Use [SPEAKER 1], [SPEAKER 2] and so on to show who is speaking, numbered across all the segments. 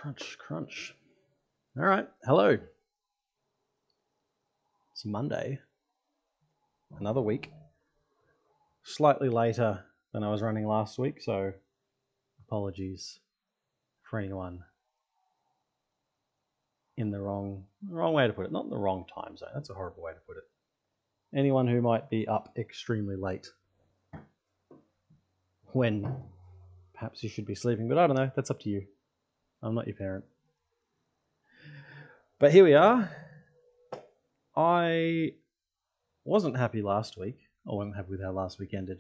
[SPEAKER 1] Crunch, crunch. All right, hello. It's Monday. Another week. Slightly later than I was running last week, so apologies for anyone in the wrong way to put it. Not in the wrong time zone. That's a horrible way to put it. Anyone who might be up extremely late when perhaps you should be sleeping, but I don't know. That's up to you. I'm not your parent. But here we are. I wasn't happy last week. I wasn't happy with how last week ended.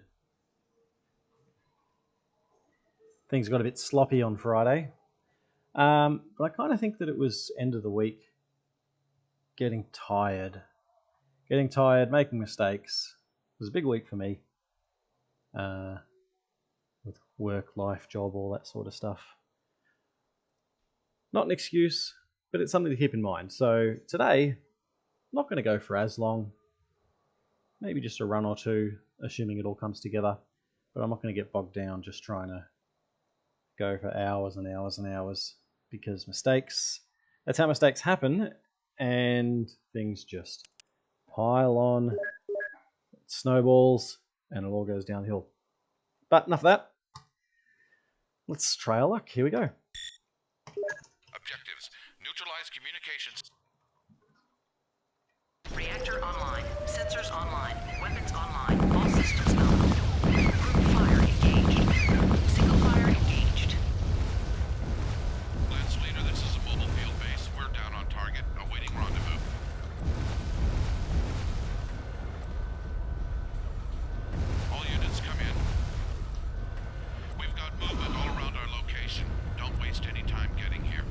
[SPEAKER 1] Things got a bit sloppy on Friday. But I kind of think that it was end of the week. Getting tired, making mistakes. It was a big week for me. With work, life, job, all that sort of stuff. Not an excuse, but it's something to keep in mind. So today, I'm not going to go for as long. Maybe just a run or two, assuming it all comes together. But I'm not going to get bogged down just trying to go for hours and hours and hours. Because mistakes, that's how mistakes happen. And things just pile on. It snowballs, and it all goes downhill. But enough of that. Let's try our luck. Here we go.
[SPEAKER 2] Objectives. Neutralize communications.
[SPEAKER 3] Reactor online. Sensors online. Weapons online. All systems nominal. Group fire engaged. Single fire engaged.
[SPEAKER 2] Lance Leader, this is a mobile field base. We're down on target, awaiting rendezvous. All units come in. We've got movement all around our location. Don't waste any time getting here.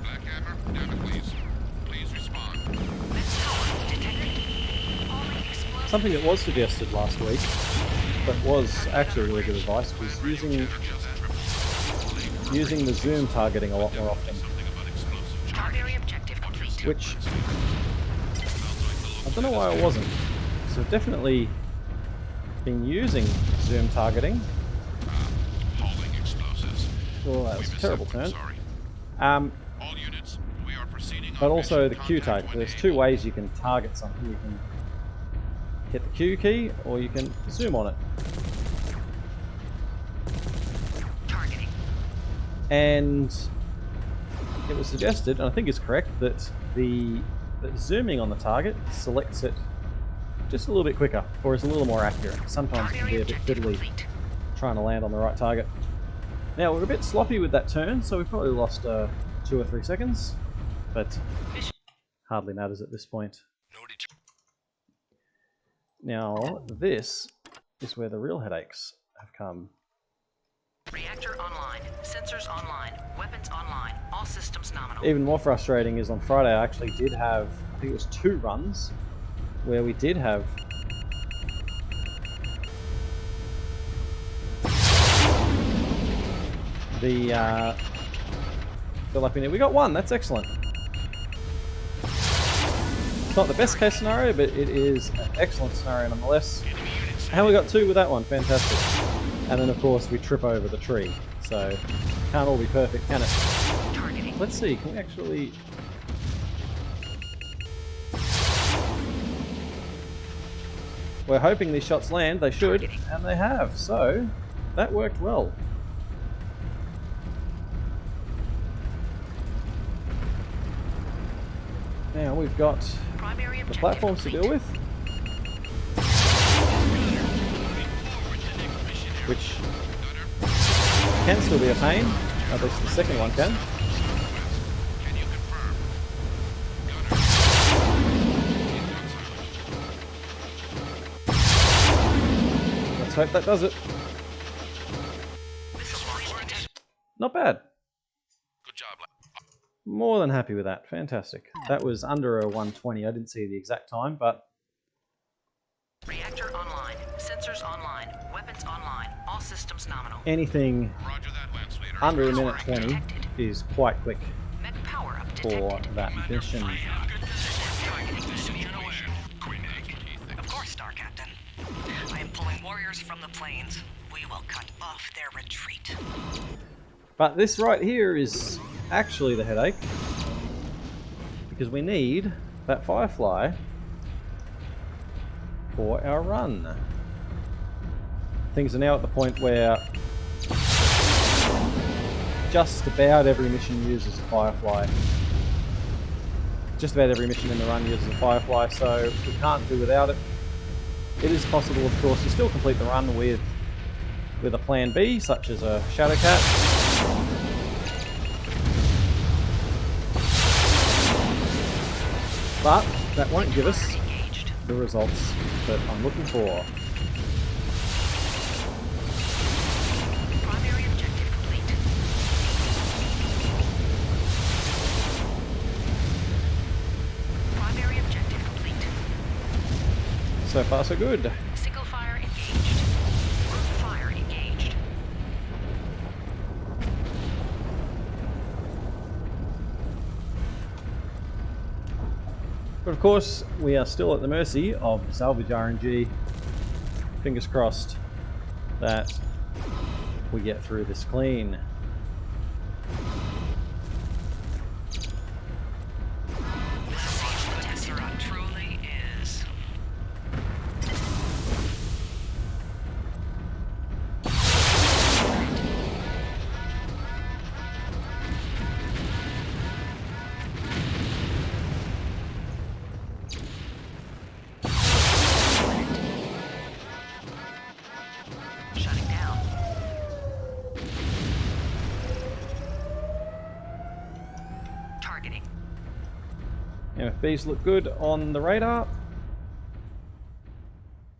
[SPEAKER 2] Black Hammer, Damocles, please respond.
[SPEAKER 1] Something that was suggested last week, but was actually really good advice, was using the zoom targeting a lot more often. Which, I don't know why I wasn't. So I've definitely been using zoom targeting.
[SPEAKER 2] Hauling explosives.
[SPEAKER 1] Oh, that was a terrible turn.
[SPEAKER 2] All units, we are proceeding
[SPEAKER 1] But
[SPEAKER 2] on
[SPEAKER 1] also
[SPEAKER 2] mission
[SPEAKER 1] the Q
[SPEAKER 2] contact
[SPEAKER 1] target.
[SPEAKER 2] when
[SPEAKER 1] There's
[SPEAKER 2] able.
[SPEAKER 1] two ways you can target something. You can hit the Q key, or you can zoom on it.
[SPEAKER 3] Targeting.
[SPEAKER 1] And it was suggested, and I think it's correct, that that zooming on the target selects it just a little bit quicker, or is a little more accurate. Sometimes it can be a bit fiddly trying to land on the right target. Now, we're a bit sloppy with that turn, so we probably lost 2 or 3 seconds, but hardly matters at this point. Now, this is where the real headaches have come.
[SPEAKER 3] Reactor online. Sensors online. Weapons online. All systems nominal.
[SPEAKER 1] Even more frustrating is on Friday I actually did have, I think it was 2 runs, where we did have the fill up in it. We got 1, that's excellent. It's not the best case scenario, but it is an excellent scenario nonetheless. And we got 2 with that one, fantastic. And then of course we trip over the tree, so can't all be perfect, can it?
[SPEAKER 3] Targeting.
[SPEAKER 1] Let's see, can we actually... We're hoping these shots land, they should, and they have, so that worked well. Now we've got
[SPEAKER 3] Primary
[SPEAKER 1] the
[SPEAKER 3] objective
[SPEAKER 1] platforms to deal with, which can still be a pain, at least the second one can.
[SPEAKER 2] Can you confirm?
[SPEAKER 1] Let's hope that does it. Not bad.
[SPEAKER 2] Good job, lad.
[SPEAKER 1] More than happy with that. Fantastic. That was under a 120. I didn't see the exact time, but...
[SPEAKER 3] Reactor online. Sensors online. Weapons online. All systems nominal.
[SPEAKER 1] anything
[SPEAKER 2] Roger that, Lance Leader.
[SPEAKER 1] under a minute
[SPEAKER 3] power
[SPEAKER 1] 20
[SPEAKER 3] detected.
[SPEAKER 1] is quite quick
[SPEAKER 3] Mech power up
[SPEAKER 1] for
[SPEAKER 3] detected.
[SPEAKER 1] that mission.
[SPEAKER 3] Of course, Star Captain. I am pulling warriors from the plains. We will cut off their retreat.
[SPEAKER 1] But this right here is actually the headache, because we need that Firefly for our run. Things are now at the point where just about every mission uses a Firefly. Just about every mission in the run uses a Firefly, so we can't do without it. It is possible, of course, to still complete the run with a plan B, such as a Shadowcat. But that won't give us the results that I'm looking for.
[SPEAKER 3] Primary objective complete. Primary objective complete.
[SPEAKER 1] So far, so good.
[SPEAKER 3] Single fire engaged. Group fire engaged.
[SPEAKER 1] But of course, we are still at the mercy of the salvage RNG. Fingers crossed that we get through this clean.
[SPEAKER 3] This is what Tessera truly is. Shutting down. Targeting.
[SPEAKER 1] MFBs look good on the radar.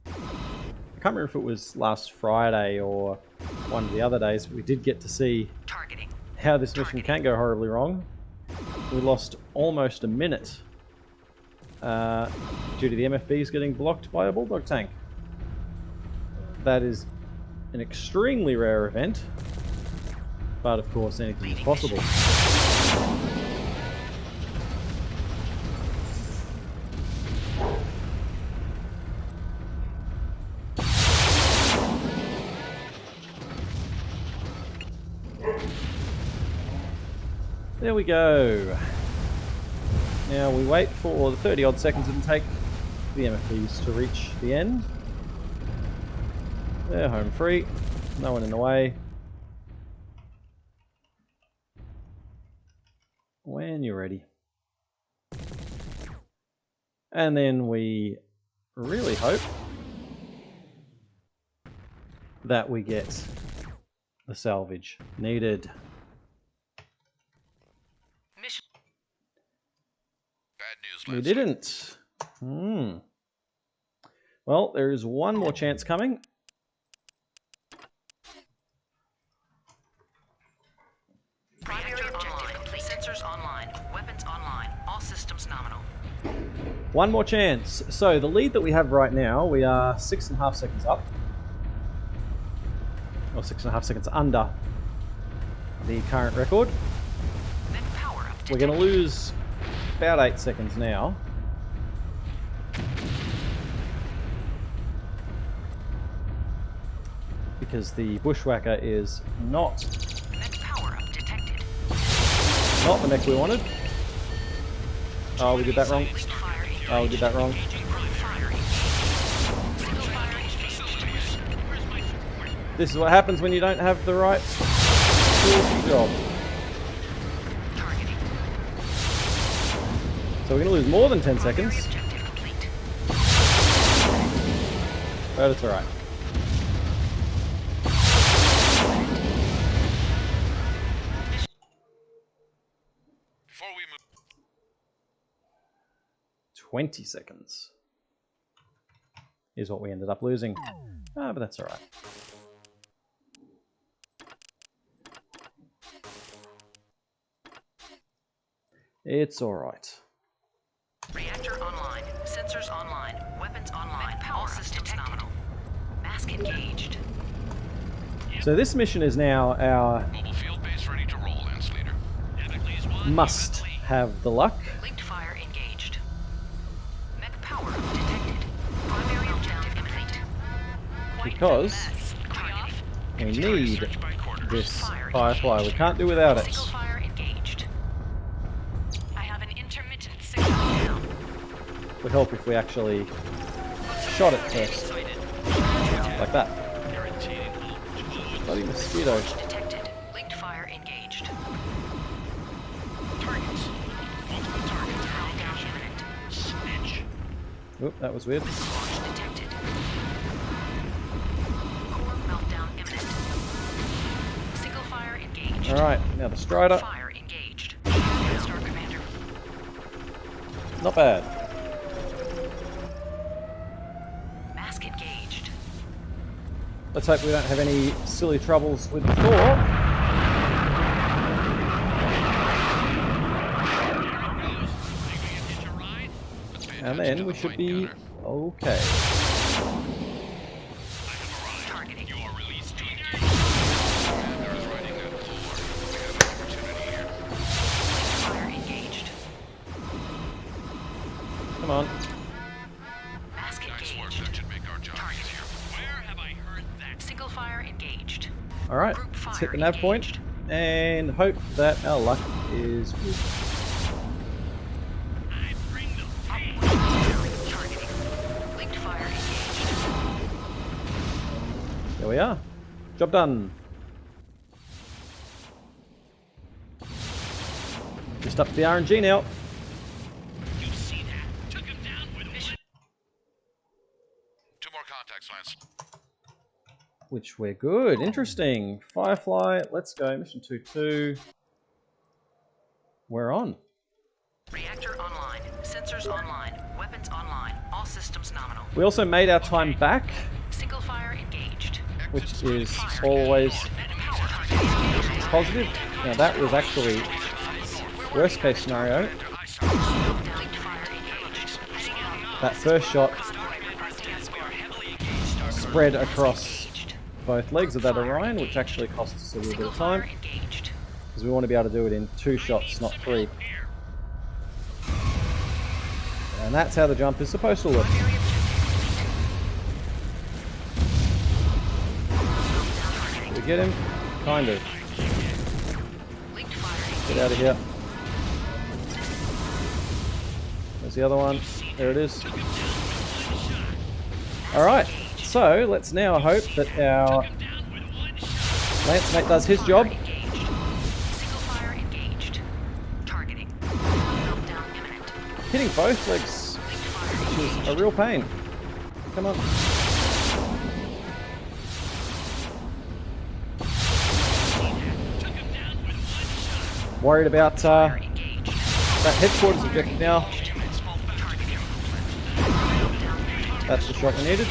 [SPEAKER 1] I can't remember if it was last Friday or one of the other days, but we did get to see
[SPEAKER 3] Targeting.
[SPEAKER 1] how this mission can go horribly wrong. We lost almost a minute due to the MFBs getting blocked by a Bulldog tank. That is an extremely rare event, but of course anything is possible. There we go. Now we wait for the 30 odd seconds it'll take the MFBs to reach the end. They're home free, no one in the way. When you're ready. And then we really hope that we get the salvage needed.
[SPEAKER 3] Mission.
[SPEAKER 2] Bad news,
[SPEAKER 1] We
[SPEAKER 2] Leslie.
[SPEAKER 1] didn't. Well, there is one more chance coming.
[SPEAKER 3] Primary objective complete. Sensors online. Weapons online. All systems nominal.
[SPEAKER 1] One more chance. So the lead that we have right now, we are 6.5 seconds up. Or 6.5 seconds under the current record.
[SPEAKER 3] Mech power up.
[SPEAKER 1] We're going to lose about 8 seconds now. Because the Bushwhacker is not
[SPEAKER 3] Mech power up detected.
[SPEAKER 1] the mech we wanted. Oh, we did that wrong.
[SPEAKER 3] Weak fire engaged.
[SPEAKER 1] Oh, we did that wrong.
[SPEAKER 3] Group fire engaged. Single fire engaged.
[SPEAKER 1] This is what happens when you don't have the right tools for the job.
[SPEAKER 3] Targeting.
[SPEAKER 1] So we're going to lose more than 10
[SPEAKER 3] Primary
[SPEAKER 1] seconds,
[SPEAKER 3] objective complete.
[SPEAKER 1] but it's alright.
[SPEAKER 2] Before we move,
[SPEAKER 1] 20 seconds is what we ended up losing. Ah, but that's alright. It's alright.
[SPEAKER 3] Reactor online. Sensors online. Weapons online. All systems nominal. Mask engaged.
[SPEAKER 1] So this mission is now our
[SPEAKER 2] mobile field base
[SPEAKER 1] must have the luck.
[SPEAKER 3] Linked fire engaged. Mech power detected. Primary objective complete.
[SPEAKER 1] Because we need this Firefly. We can't do without it.
[SPEAKER 3] Single fire engaged. I have an intermittent signal down.
[SPEAKER 1] Would help if we actually shot it first. Like that. Bloody mosquito.
[SPEAKER 3] Detected. Linked fire engaged.
[SPEAKER 2] Targets. Multiple targets.
[SPEAKER 3] Countdown imminent.
[SPEAKER 2] Snitch.
[SPEAKER 1] Oop, that was weird.
[SPEAKER 3] Launch detected. Core meltdown imminent. Single fire engaged.
[SPEAKER 1] Alright, now the Strider.
[SPEAKER 3] Fire engaged. Star Commander.
[SPEAKER 1] Not bad.
[SPEAKER 3] Mask engaged.
[SPEAKER 1] Let's hope we don't have any silly troubles with the Thor. And then we should be okay.
[SPEAKER 3] Targeting.
[SPEAKER 2] You are released to engage. Commander is riding that floor. We have an opportunity here.
[SPEAKER 3] Fire engaged.
[SPEAKER 1] Come on.
[SPEAKER 3] Mask
[SPEAKER 2] Nice work.
[SPEAKER 3] engaged.
[SPEAKER 2] That should make our job easier. Where have I heard that?
[SPEAKER 3] Single fire engaged.
[SPEAKER 1] Alright,
[SPEAKER 3] Group
[SPEAKER 1] let's hit
[SPEAKER 3] fire
[SPEAKER 1] the nav point
[SPEAKER 3] engaged.
[SPEAKER 1] and hope that our luck is good.
[SPEAKER 2] I bring the pain.
[SPEAKER 3] Targeting. Linked fire engaged.
[SPEAKER 1] There we are. Job done. Just up to the RNG now.
[SPEAKER 2] You see that? Took him down with mission. 2 more contacts, Lance.
[SPEAKER 1] Which we're good. Interesting. Firefly. Let's go. Mission 2-2. We're on.
[SPEAKER 3] Reactor online. Sensors online. Weapons online. All systems nominal.
[SPEAKER 1] We also made our time back,
[SPEAKER 3] Single fire engaged.
[SPEAKER 1] which is always positive. Now that was actually worst case scenario.
[SPEAKER 3] Linked fire engaged.
[SPEAKER 1] That first shot spread across both legs of that Orion, which actually cost us a little bit
[SPEAKER 3] Single
[SPEAKER 1] of
[SPEAKER 3] fire
[SPEAKER 1] time,
[SPEAKER 3] engaged.
[SPEAKER 1] because we want to be able to do it in 2 shots, not 3. And that's how the jump is supposed to look.
[SPEAKER 3] Primary objective complete.
[SPEAKER 1] Did we get him? Kind of.
[SPEAKER 3] Linked fire
[SPEAKER 1] Get out of here. There's the other one. There it is. Alright, so let's now hope that our Lance mate does his job.
[SPEAKER 3] engaged. Single fire engaged. Targeting. Meltdown imminent.
[SPEAKER 1] Hitting both legs,
[SPEAKER 3] Linked fire
[SPEAKER 1] which is
[SPEAKER 3] engaged.
[SPEAKER 1] a real pain. Come on. Worried about
[SPEAKER 3] Fire engaged.
[SPEAKER 1] that headquarters objective now.
[SPEAKER 3] Targeting.
[SPEAKER 1] That's the shot we needed.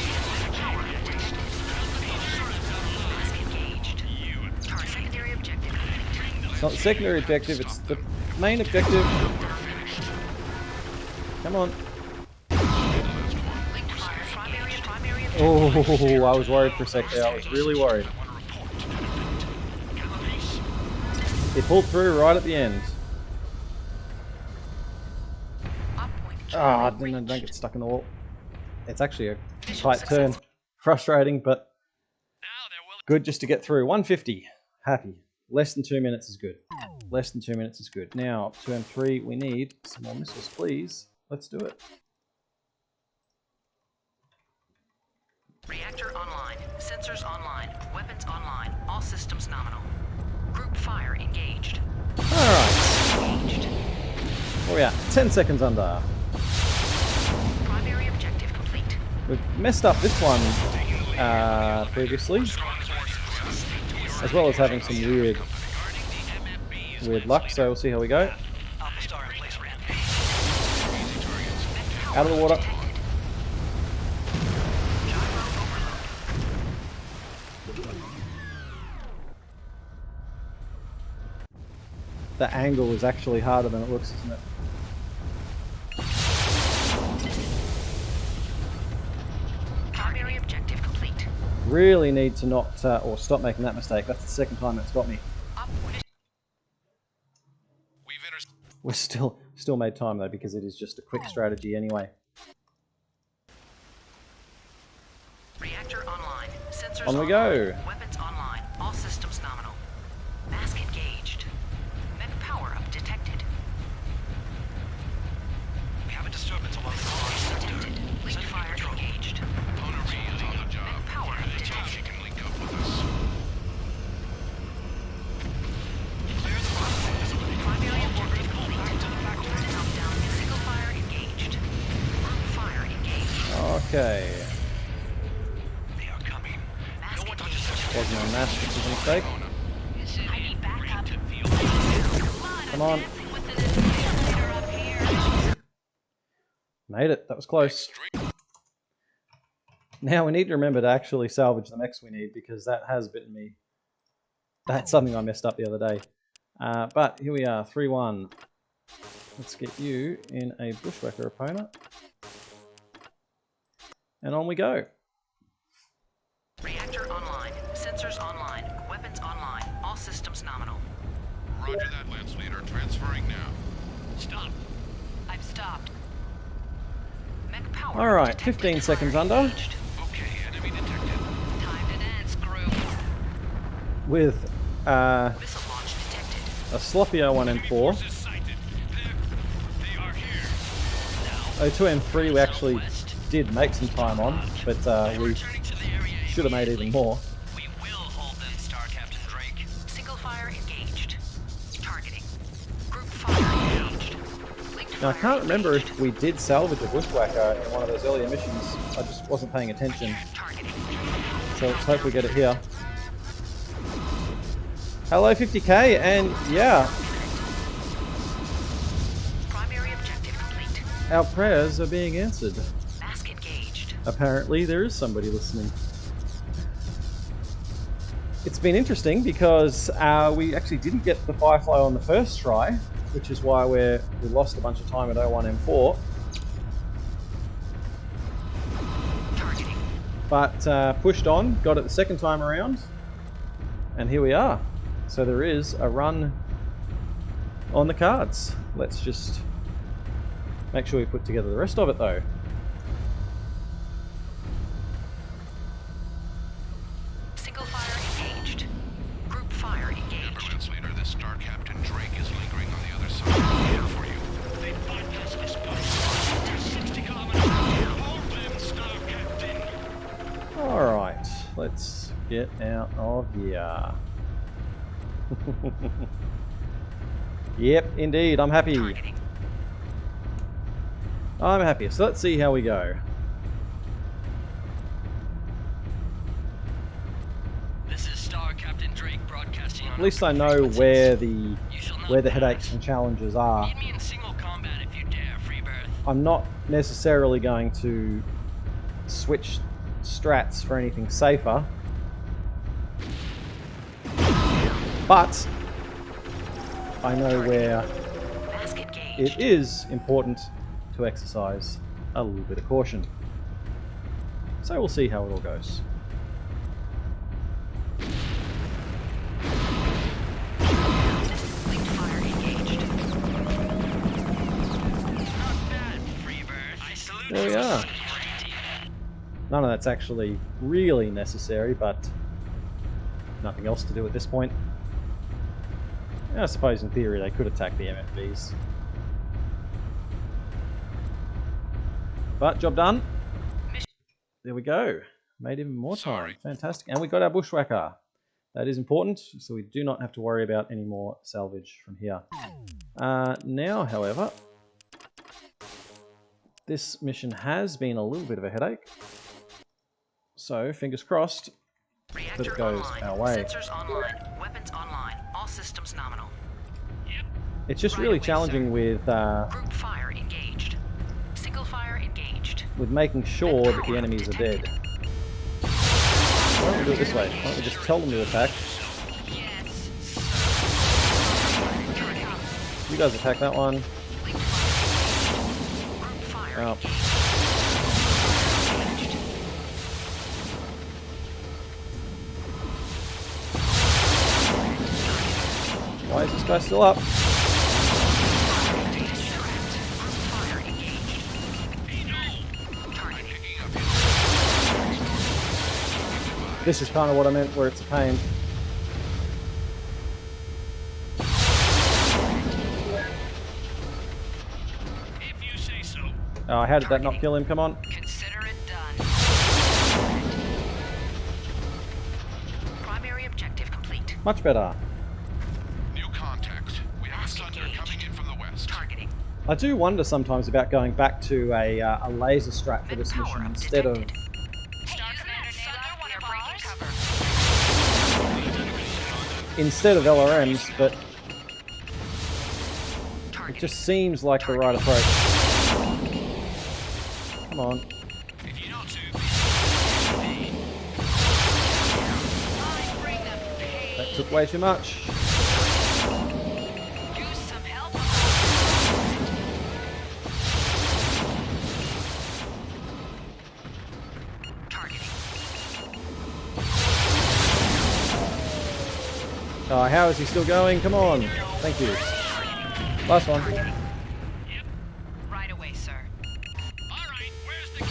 [SPEAKER 3] Mask engaged. Secondary objective complete.
[SPEAKER 1] It's not the secondary objective, it's the main objective. Come on.
[SPEAKER 3] Linked fire primary objective.
[SPEAKER 1] Oh, I was worried for a sec there. I was really worried. It pulled through right at the end.
[SPEAKER 3] Up point.
[SPEAKER 1] Ah, don't get stuck in the wall. It's actually a tight turn. Frustrating, but good just to get through. 150. Happy. Less than 2 minutes is good. Less than 2 minutes is good. Now, turn 3, we need some more missiles, please. Let's do it.
[SPEAKER 3] Reactor online. Sensors online. Weapons online. All systems nominal. Group fire engaged.
[SPEAKER 1] Alright.
[SPEAKER 3] Engaged.
[SPEAKER 1] Where are we at? 10 seconds under.
[SPEAKER 3] Primary objective complete.
[SPEAKER 1] We've messed up this one previously, as well as having some weird luck, so we'll see how we go. Out of the water. The angle is actually harder than it looks, isn't it?
[SPEAKER 3] Primary objective complete.
[SPEAKER 1] Really need to not, or stop making that mistake. That's the second time it's got me.
[SPEAKER 3] Up point.
[SPEAKER 2] We've
[SPEAKER 1] We're still made time though, because it is just a quick strategy anyway.
[SPEAKER 3] Reactor online. Sensors
[SPEAKER 1] On we
[SPEAKER 3] online.
[SPEAKER 1] go.
[SPEAKER 3] Weapons online. All systems nominal. Mask engaged. Mech power-up detected.
[SPEAKER 2] We have a disturbance along the line.
[SPEAKER 3] Detected. Link fire engaged.
[SPEAKER 2] Honoree is on the job.
[SPEAKER 3] Mech power
[SPEAKER 2] Let's hope she
[SPEAKER 3] detected.
[SPEAKER 2] can link up with us. Clear the processing facility.
[SPEAKER 3] Primary
[SPEAKER 2] All workers
[SPEAKER 3] objective
[SPEAKER 2] pull
[SPEAKER 3] complete.
[SPEAKER 2] back to the factory.
[SPEAKER 3] Countdown. Single fire engaged. Group fire engaged.
[SPEAKER 1] Okay.
[SPEAKER 2] They are coming.
[SPEAKER 3] Mask
[SPEAKER 2] No one touches
[SPEAKER 3] engaged.
[SPEAKER 2] that.
[SPEAKER 1] Wasn't a mask, which is a mistake.
[SPEAKER 3] I need backup.
[SPEAKER 1] Come on. Made it. That was close. Now we need to remember to actually salvage the mechs we need, because that has bitten me. That's something I messed up the other day. But here we are, 3-1. Let's get you in a bushwhacker opponent. And on we go.
[SPEAKER 3] Reactor online. Sensors online. Weapons online. All systems nominal.
[SPEAKER 2] Roger that, Lance Leader. Transferring now. Stop.
[SPEAKER 3] I've stopped. Mech power.
[SPEAKER 1] Alright,
[SPEAKER 3] detected.
[SPEAKER 1] 15 seconds under.
[SPEAKER 3] Engaged.
[SPEAKER 2] Okay, enemy detected.
[SPEAKER 3] Time to dance, crew.
[SPEAKER 1] With
[SPEAKER 3] Missile launch detected.
[SPEAKER 1] a sloppy 01M4.
[SPEAKER 2] Forces sighted. They are here.
[SPEAKER 1] 02M3 we actually did make some time on, but we
[SPEAKER 4] Returning to the area.
[SPEAKER 1] should have made even more.
[SPEAKER 4] We will hold them, Star Captain Drake.
[SPEAKER 3] Single fire engaged. Targeting. Group fire engaged. Linked
[SPEAKER 1] Now I
[SPEAKER 3] fire
[SPEAKER 1] can't remember
[SPEAKER 3] engaged.
[SPEAKER 1] if we did salvage a bushwhacker in one of those earlier missions. I just wasn't paying attention.
[SPEAKER 3] Targeting.
[SPEAKER 1] So let's hope we get it here. Hello 50k, and yeah,
[SPEAKER 3] Primary objective complete.
[SPEAKER 1] our prayers are being answered.
[SPEAKER 3] Mask engaged.
[SPEAKER 1] Apparently there is somebody listening. It's been interesting because we actually didn't get the Firefly on the first try, which is why we lost a bunch of time at 01M4.
[SPEAKER 3] Targeting.
[SPEAKER 1] But pushed on, got it the second time around, and here we are. So there is a run on the cards. Let's just make sure we put together the rest of it though.
[SPEAKER 3] Single fire engaged. Group fire engaged.
[SPEAKER 2] Lance Leader, this Star Captain Drake is lingering on the other side of the air for you. They bypassed this post. 60 kilometers. Hold them, Star Captain.
[SPEAKER 1] Alright, let's get out of here. Yep, indeed, I'm happy.
[SPEAKER 3] Targeting.
[SPEAKER 1] I'm happy. So let's see how we go.
[SPEAKER 4] This is Star Captain Drake broadcasting on
[SPEAKER 1] At least I
[SPEAKER 4] open
[SPEAKER 1] know
[SPEAKER 4] frequencies.
[SPEAKER 1] where the
[SPEAKER 4] You shall not
[SPEAKER 1] headaches
[SPEAKER 4] pass.
[SPEAKER 1] and challenges are.
[SPEAKER 4] Meet me in single combat if you dare, Freebirth.
[SPEAKER 1] I'm not necessarily going to switch strats for anything safer, but I know where
[SPEAKER 3] Mask engaged.
[SPEAKER 1] it is important to exercise a little bit of caution. So we'll see how it all goes.
[SPEAKER 3] Linked fire engaged.
[SPEAKER 4] Not bad, Freebirth. I salute
[SPEAKER 1] There we
[SPEAKER 4] you.
[SPEAKER 1] are. None of that's actually really necessary, but nothing else to do at this point. And I suppose in theory they could attack the MFBs. But job done. There we go. Made even more time.
[SPEAKER 2] Sorry.
[SPEAKER 1] Fantastic. And we got our bushwhacker. That is important, so we do not have to worry about any more salvage from here. Now, however, this mission has been a little bit of a headache. So, fingers crossed that
[SPEAKER 3] Reactor
[SPEAKER 1] it goes
[SPEAKER 3] online.
[SPEAKER 1] our way.
[SPEAKER 3] Sensors online. Weapons online. All systems nominal.
[SPEAKER 1] It's just
[SPEAKER 3] Right
[SPEAKER 1] really
[SPEAKER 3] away,
[SPEAKER 1] challenging
[SPEAKER 3] sir.
[SPEAKER 1] with
[SPEAKER 3] Group fire engaged. Single fire engaged.
[SPEAKER 1] making sure that the enemies are dead. Why don't we do it this way? Why don't we just tell them to attack? You guys attack that one.
[SPEAKER 3] Linked fire. Group fire
[SPEAKER 1] Oh.
[SPEAKER 3] engaged.
[SPEAKER 1] Why is this guy still up? This is kind of what I meant, where it's a pain.
[SPEAKER 2] If you say so.
[SPEAKER 1] Oh, how did that not kill him? Come on.
[SPEAKER 3] Consider it done. Primary objective complete.
[SPEAKER 1] Much better.
[SPEAKER 2] New contact. We have a thunder coming in from the west.
[SPEAKER 3] Targeting.
[SPEAKER 1] I do wonder sometimes about going back to a laser strat for this
[SPEAKER 3] Power
[SPEAKER 1] mission
[SPEAKER 3] up
[SPEAKER 1] instead of
[SPEAKER 3] detected.
[SPEAKER 1] instead of LRMs, but it just seems like the right approach. Come on.
[SPEAKER 2] If you don't do
[SPEAKER 1] That took way too much.
[SPEAKER 3] Use some help. Targeting.
[SPEAKER 1] Oh, how is he still going? Come on. Thank you. Last one.
[SPEAKER 3] Right away, sir.
[SPEAKER 2] all right, where's the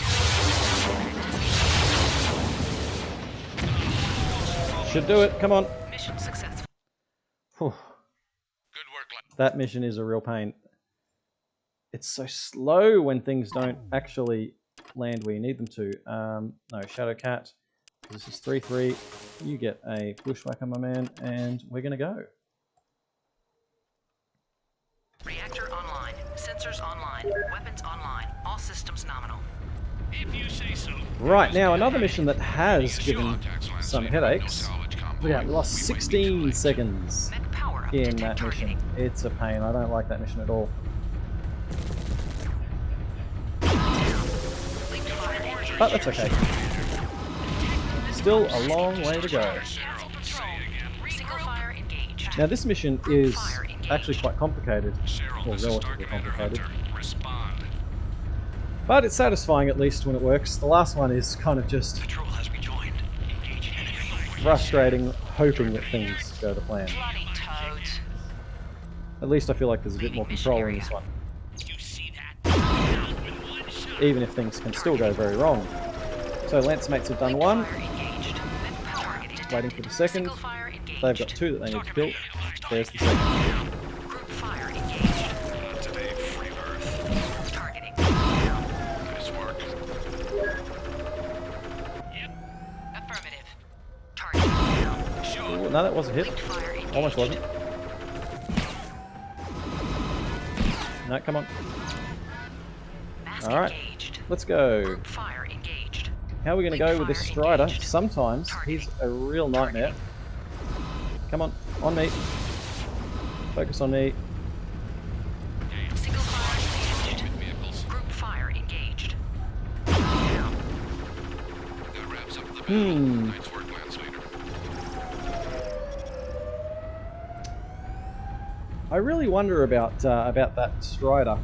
[SPEAKER 1] Should do it. Come on.
[SPEAKER 3] Mission successful.
[SPEAKER 1] Whew.
[SPEAKER 2] good work, lad.
[SPEAKER 1] That mission is a real pain. It's so slow when things don't actually land where you need them to. No, Shadowcat. This is 3-3. You get a bushwhacker, my man, and we're going to go.
[SPEAKER 3] Reactor online. Sensors online. Weapons online. All systems nominal.
[SPEAKER 2] If you say so.
[SPEAKER 1] Right, now another mission that has given some headaches. Look out, we lost 16 seconds
[SPEAKER 3] Mech power up.
[SPEAKER 1] in
[SPEAKER 3] Detect
[SPEAKER 1] that mission.
[SPEAKER 3] targeting.
[SPEAKER 1] It's a pain. I don't like that mission at all.
[SPEAKER 3] Leak fire engaged.
[SPEAKER 1] But that's okay. Still a long way to go.
[SPEAKER 3] Single fire engaged.
[SPEAKER 1] Now this mission is actually quite complicated,
[SPEAKER 2] Cheryl,
[SPEAKER 1] or
[SPEAKER 2] this is Star
[SPEAKER 1] relatively
[SPEAKER 2] Commander
[SPEAKER 1] complicated,
[SPEAKER 2] Hunter. Respond.
[SPEAKER 1] but it's satisfying at least when it works. The last one is kind of just
[SPEAKER 2] Patrol has rejoined. Engaging enemy.
[SPEAKER 1] frustrating, hoping that things go to plan.
[SPEAKER 3] Bloody toads.
[SPEAKER 1] At least I feel like there's a bit more control in this one,
[SPEAKER 2] You see that? With one shot.
[SPEAKER 1] even if things can still go very wrong. So Lance mates have done one,
[SPEAKER 3] Fire engaged. Mech power detected.
[SPEAKER 1] waiting for the second.
[SPEAKER 3] Single fire engaged.
[SPEAKER 1] They've got two that they need to kill. There's the second.
[SPEAKER 3] Group fire engaged.
[SPEAKER 2] Not today, free Earth.
[SPEAKER 3] Targeting.
[SPEAKER 2] Nice work.
[SPEAKER 3] Affirmative. Targeting.
[SPEAKER 2] Sure.
[SPEAKER 1] Ooh, no, that was a hit.
[SPEAKER 3] Fire engaged.
[SPEAKER 1] Almost wasn't. No, come on.
[SPEAKER 3] Mask
[SPEAKER 1] Alright.
[SPEAKER 3] engaged.
[SPEAKER 1] Let's go.
[SPEAKER 3] Group fire engaged.
[SPEAKER 1] How are we going to go with this Strider? Sometimes he's a real nightmare. Come on me. Focus on me.
[SPEAKER 3] Single fire engaged.
[SPEAKER 2] Vehicles.
[SPEAKER 3] Group fire engaged.
[SPEAKER 2] That wraps up the battle. Nice work, Lance Leader.
[SPEAKER 1] I really wonder about that Strider.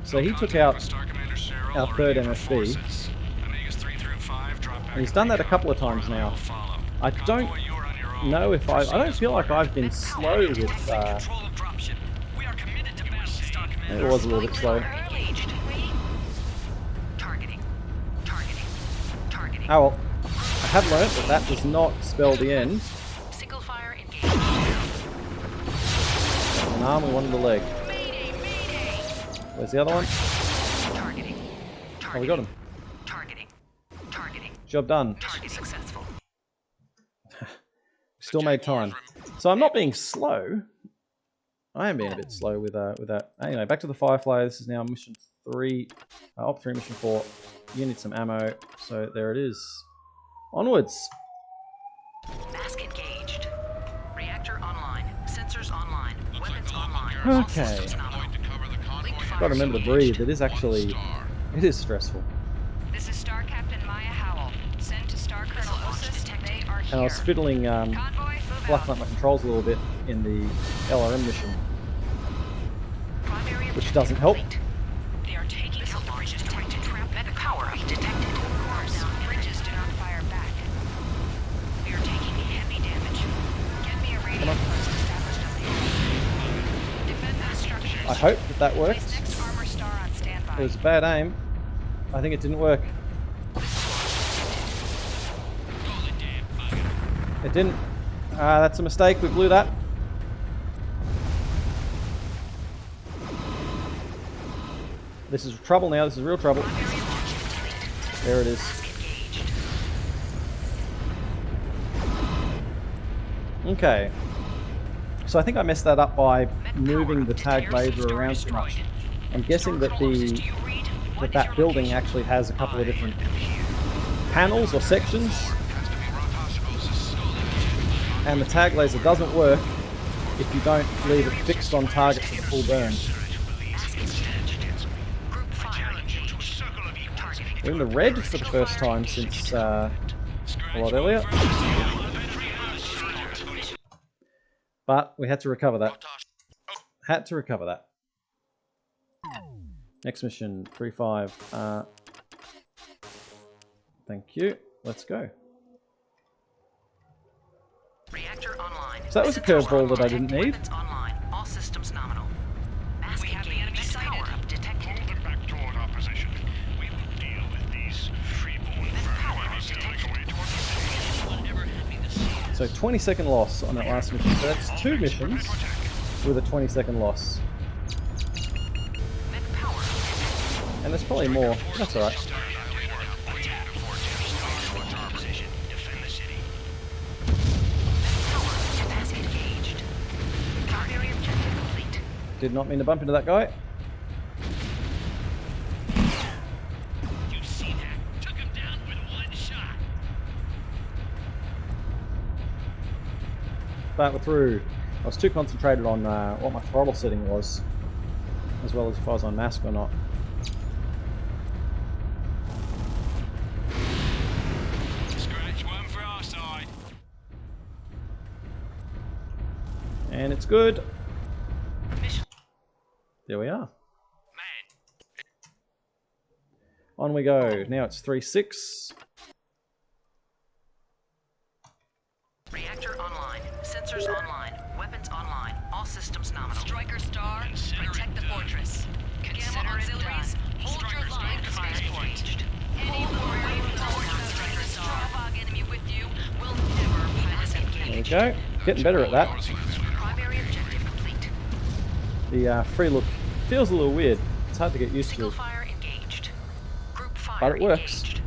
[SPEAKER 1] So he took out
[SPEAKER 2] Star Commander Cheryl,
[SPEAKER 1] our third
[SPEAKER 2] already for
[SPEAKER 1] MFB.
[SPEAKER 2] forces. Omegas 3 through 5, drop back
[SPEAKER 1] And he's done that a couple of times
[SPEAKER 2] Bravo
[SPEAKER 1] now.
[SPEAKER 2] will follow.
[SPEAKER 1] I don't
[SPEAKER 2] Convoy, you are on your own.
[SPEAKER 1] know if I don't feel like I've been slow with.
[SPEAKER 4] Control of dropship. We are committed to battle, Star Commander.
[SPEAKER 1] It was a little bit slow.
[SPEAKER 3] Fire engaged. Targeting. Targeting. Targeting.
[SPEAKER 1] Oh well, I have learnt that that does not spell the end.
[SPEAKER 3] Single fire engaged.
[SPEAKER 1] An arm and one in the leg.
[SPEAKER 3] Mayday, mayday.
[SPEAKER 1] Where's the other one?
[SPEAKER 3] Targeting.
[SPEAKER 1] Oh, we got him.
[SPEAKER 3] Targeting. Targeting.
[SPEAKER 1] Job done.
[SPEAKER 3] Target successful.
[SPEAKER 1] Still made time. So I'm not being slow. I am being a bit slow with that. Anyway, back to the Firefly. This is now mission 3, Op 3, mission 4. You need some ammo. So there it is. Onwards.
[SPEAKER 3] Mask engaged. Reactor online. Sensors online. Weapons online.
[SPEAKER 1] Okay.
[SPEAKER 3] Systems nominal.
[SPEAKER 2] To cover the convoy.
[SPEAKER 1] Got to remember to breathe. It is actually, it is stressful.
[SPEAKER 5] This is Star Captain Maya Howell. Send to Star Colonel Osis. They are here.
[SPEAKER 1] And I was fiddling,
[SPEAKER 5] Convoy, move
[SPEAKER 1] fluffing
[SPEAKER 5] out.
[SPEAKER 1] up my controls a little bit in the LRM mission,
[SPEAKER 3] Primary
[SPEAKER 1] which
[SPEAKER 3] objective
[SPEAKER 1] doesn't help.
[SPEAKER 3] complete.
[SPEAKER 5] They are taking out the bridges detected.
[SPEAKER 3] Mech power up detected.
[SPEAKER 5] Course, bridges do not fire back. We are taking heavy damage. Get me a radio post established on the enemy. Defend that structure.
[SPEAKER 1] I hope that that
[SPEAKER 5] Place
[SPEAKER 1] works.
[SPEAKER 5] next armor star on standby.
[SPEAKER 1] It was a bad aim. I think it didn't work.
[SPEAKER 2] Call it damn bugger.
[SPEAKER 1] It didn't. That's a mistake. We blew that. This is trouble now. This is real trouble. There it is. Okay. So I think I messed that up by moving the tag laser around too much. I'm guessing that that building actually has a couple of different panels or sections, and the tag laser doesn't work if you don't leave it fixed on target for the full burn. We're in the red for the first time since a lot earlier. But we had to recover that. Had to recover that. Next mission, 3-5. Thank you. Let's go.
[SPEAKER 3] Reactor online.
[SPEAKER 1] So that was a curveball that I didn't need.
[SPEAKER 3] Weapons online. All systems nominal. Mask
[SPEAKER 4] We have the enemy
[SPEAKER 3] engaged.
[SPEAKER 4] sighted.
[SPEAKER 3] Power up detected.
[SPEAKER 2] Pull them back toward our position. We will deal with these freeborn vermin stealing away to our
[SPEAKER 1] So 20-second loss on that last mission. So that's 2 missions with a 20-second loss.
[SPEAKER 3] Mech power.
[SPEAKER 1] And there's probably more. That's alright.
[SPEAKER 2] defend the city.
[SPEAKER 3] Power. Mask engaged. Primary objective complete.
[SPEAKER 1] Did not mean to bump into that guy.
[SPEAKER 2] You see that? Took him down with one shot.
[SPEAKER 1] But we're through. I was too concentrated on what my throttle setting was, as well as if I was on mask or not.
[SPEAKER 2] Scratch one for our side.
[SPEAKER 1] And it's good.
[SPEAKER 3] Mission.
[SPEAKER 1] There we are.
[SPEAKER 2] Man,
[SPEAKER 1] On we go. Now it's 3-6.
[SPEAKER 3] Reactor online. Sensors online. Weapons online. All systems nominal.
[SPEAKER 4] Striker Star,
[SPEAKER 2] Consider
[SPEAKER 4] protect
[SPEAKER 2] it
[SPEAKER 4] the
[SPEAKER 2] done.
[SPEAKER 4] fortress.
[SPEAKER 3] Consider
[SPEAKER 4] Gamma
[SPEAKER 3] it
[SPEAKER 4] auxiliaries,
[SPEAKER 3] done.
[SPEAKER 4] hold your
[SPEAKER 2] Striker
[SPEAKER 4] line.
[SPEAKER 2] Star
[SPEAKER 3] Fire engaged.
[SPEAKER 4] Any warrior who calls Striker Star, fog enemy with you, will never pilot them.
[SPEAKER 1] There we go. Getting better at that.
[SPEAKER 3] Primary objective complete.
[SPEAKER 1] The free look feels a little weird. It's hard to get used
[SPEAKER 3] Single
[SPEAKER 1] to.
[SPEAKER 3] fire engaged. Group fire
[SPEAKER 1] But it works.
[SPEAKER 3] engaged.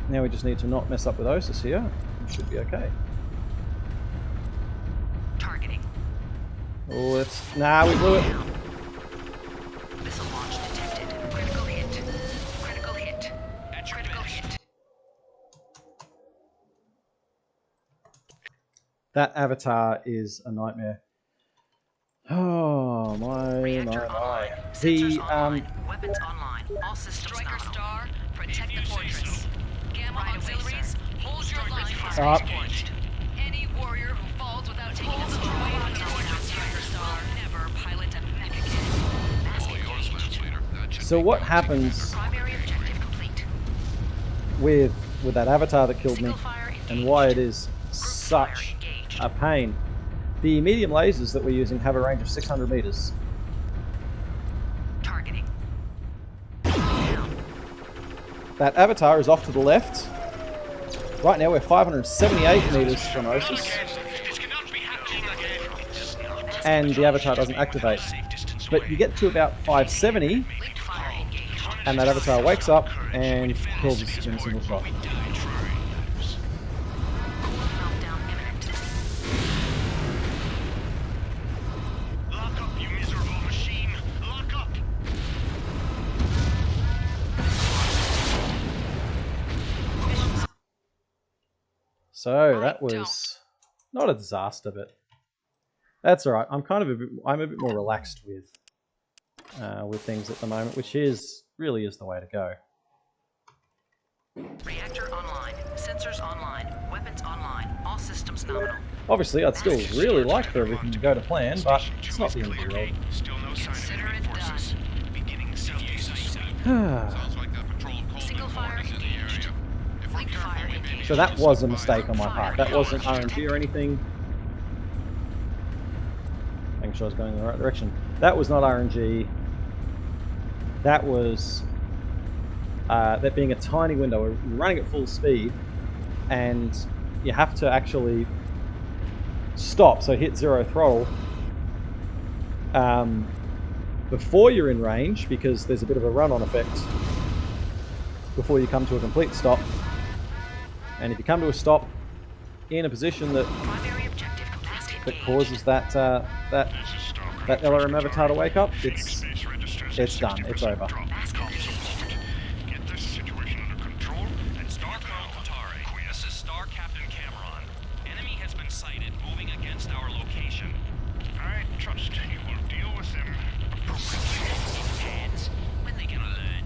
[SPEAKER 1] Now we just need to not mess up with Osis here. We should be okay.
[SPEAKER 3] Targeting.
[SPEAKER 1] Oh, let's... Nah, we blew it.
[SPEAKER 3] Missile launch detected. Critical hit. Critical hit. Critical hit.
[SPEAKER 1] That avatar is a nightmare. Oh, my.
[SPEAKER 3] Reactor online. Sensors
[SPEAKER 1] The,
[SPEAKER 3] online. Weapons online. All systems
[SPEAKER 4] Striker
[SPEAKER 3] nominal.
[SPEAKER 4] Star, protect the fortress. Gamma
[SPEAKER 3] Right away,
[SPEAKER 4] auxiliaries,
[SPEAKER 3] sir.
[SPEAKER 4] hold your line.
[SPEAKER 1] Stop.
[SPEAKER 4] Any warrior who falls without taking a strike from the fortress, Striker Star, never pilot a mech again.
[SPEAKER 3] Mask
[SPEAKER 2] all yours, Lance
[SPEAKER 3] engaged.
[SPEAKER 2] Leader. That should
[SPEAKER 1] So
[SPEAKER 2] be
[SPEAKER 1] what
[SPEAKER 2] good.
[SPEAKER 1] happens
[SPEAKER 3] Primary objective complete.
[SPEAKER 1] with that avatar that killed me,
[SPEAKER 3] Single fire engaged.
[SPEAKER 1] and why it is
[SPEAKER 3] Group
[SPEAKER 1] such
[SPEAKER 3] fire engaged.
[SPEAKER 1] a pain? The medium lasers that we're using have a range of 600 meters.
[SPEAKER 3] Targeting.
[SPEAKER 1] That avatar is off to the left. Right now we're 578 meters from Osis,
[SPEAKER 2] This cannot be happening again. It's not.
[SPEAKER 1] and the avatar doesn't activate.
[SPEAKER 2] Safe distance
[SPEAKER 1] But
[SPEAKER 2] away.
[SPEAKER 1] you get to about 570,
[SPEAKER 3] Linked fire engaged.
[SPEAKER 1] and that avatar wakes up and kills us in a single shot.
[SPEAKER 2] We die trying.
[SPEAKER 3] Meltdown imminent.
[SPEAKER 2] Lock up, you miserable machine. Lock up.
[SPEAKER 1] So that was not a disaster, but that's all right. I'm a bit more relaxed with things at the moment, which really is the way to go.
[SPEAKER 3] Reactor online. Sensors online. Weapons online. All systems nominal.
[SPEAKER 1] Obviously, I'd still really like for everything to go to plan, but it's not the end of the world.
[SPEAKER 2] Still no sign of
[SPEAKER 3] Consider
[SPEAKER 2] enemy
[SPEAKER 3] it
[SPEAKER 2] forces. Beginning self-destruct.
[SPEAKER 6] Sounds like that patrol of
[SPEAKER 3] Single fire
[SPEAKER 6] Coleman is in the
[SPEAKER 3] engaged.
[SPEAKER 6] area. If we're
[SPEAKER 3] Linked
[SPEAKER 6] careful,
[SPEAKER 3] fire
[SPEAKER 6] we may be
[SPEAKER 3] engaged.
[SPEAKER 1] So that was a mistake on my part. That wasn't RNG or anything. Making sure I was going in the right direction. That was not RNG. That was that being a tiny window. We're running at full speed, and you have to actually stop, so hit 0 throttle before you're in range, because there's a bit of a run-on effect before you come to a complete stop. And if you come to a stop in a position that causes that LRM avatar to wake up, it's done. It's over.
[SPEAKER 2] Get this situation under control and start Atari. This is Star Captain Cameron. Enemy has been sighted moving against our location. I trust you will deal with them appropriately. Hands. When they gonna learn?